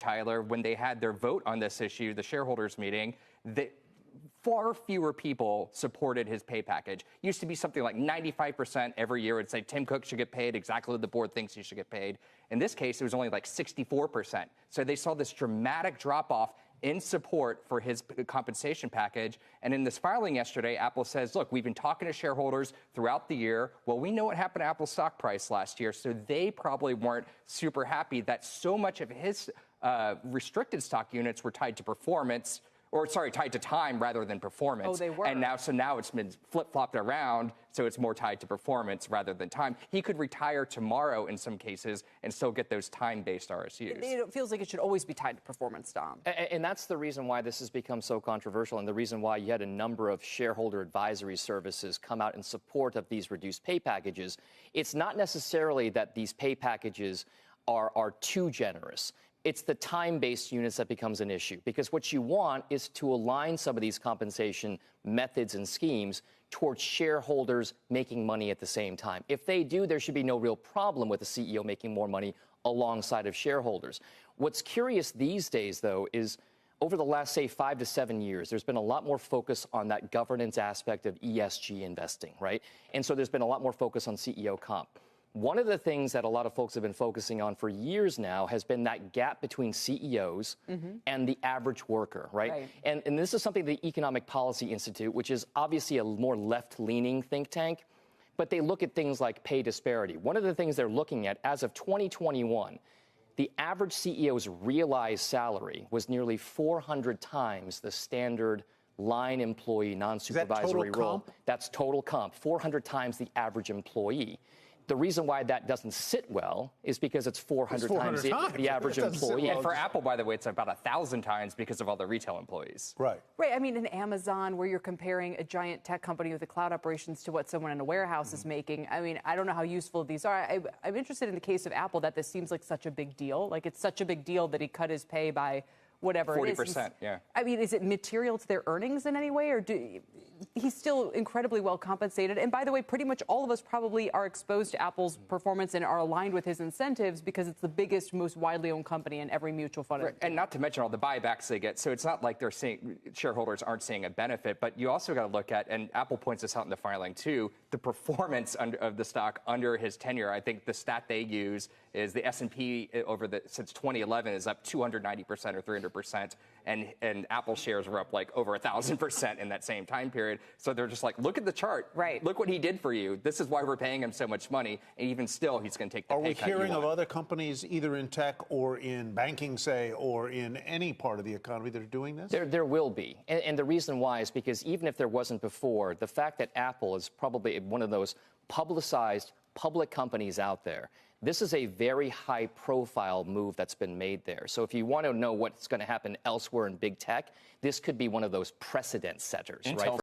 Tyler, when they had their vote on this issue, the shareholders meeting, that far fewer people supported his pay package. Used to be something like 95% every year would say Tim Cook should get paid exactly what the board thinks he should get paid. In this case, it was only like 64%. So they saw this dramatic drop off in support for his compensation package. And in this filing yesterday, Apple says, look, we've been talking to shareholders throughout the year. Well, we know what happened to Apple's stock price last year, so they probably weren't super happy that so much of his restricted stock units were tied to performance, or sorry, tied to time rather than performance. Oh, they were. And now it's been flip-flopped around, so it's more tied to performance rather than time. He could retire tomorrow in some cases and still get those time-based RSUs. It feels like it should always be tied to performance, Dom. And that's the reason why this has become so controversial, and the reason why you had a number of shareholder advisory services come out in support of these reduced pay packages. It's not necessarily that these pay packages are too generous. It's the time-based units that becomes an issue, because what you want is to align some of these compensation methods and schemes towards shareholders making money at the same time. If they do, there should be no real problem with the CEO making more money alongside of shareholders. What's curious these days, though, is over the last, say, 5 to 7 years, there's been a lot more focus on that governance aspect of ESG investing, right? And so there's been a lot more focus on CEO comp. One of the things that a lot of folks have been focusing on for years now has been that gap between CEOs and the average worker, right? And this is something the Economic Policy Institute, which is obviously a more left-leaning think tank, but they look at things like pay disparity. One of the things they're looking at, as of 2021, the average CEO's realized salary was nearly 400 times the standard line employee non-supervisory role. That's total comp, 400 times the average employee. The reason why that doesn't sit well is because it's 400 times the average employee. And for Apple, by the way, it's about 1,000 times because of all the retail employees. Right. Right. I mean, in Amazon, where you're comparing a giant tech company with the cloud operations to what someone in a warehouse is making, I mean, I don't know how useful these are. I'm interested in the case of Apple that this seems like such a big deal. Like, it's such a big deal that he cut his pay by whatever 40%, it is. 40%, yeah. I mean, is it material to their earnings in any way, or he's still incredibly well compensated? And by the way, pretty much all of us probably are exposed to Apple's performance and are aligned with his incentives because it's the biggest, most widely owned company in every mutual fund. Right. And not to mention all the buybacks they get. So it's not like they're seeing, shareholders aren't seeing a benefit, but you also got to look at, and Apple points this out in the filing too, the performance of the stock under his tenure. I think the stat they use is the S&P since 2011 is up 290% or 300%, and Apple shares were up like over 1,000% in that same time period. So they're just like, look at the chart. Right. Look what he did for you. This is why we're paying him so much money, and even still, he's going to take the pay cut. Are we hearing of other companies, either in tech or in banking, say, or in any part of the economy that are doing this? There will be. And the reason why is because even if there wasn't before, the fact that Apple is probably one of those publicized public companies out there, this is a very high-profile move that's been made there. So if you want to know what's going to happen elsewhere in big tech, this could be one of those precedent setters, right?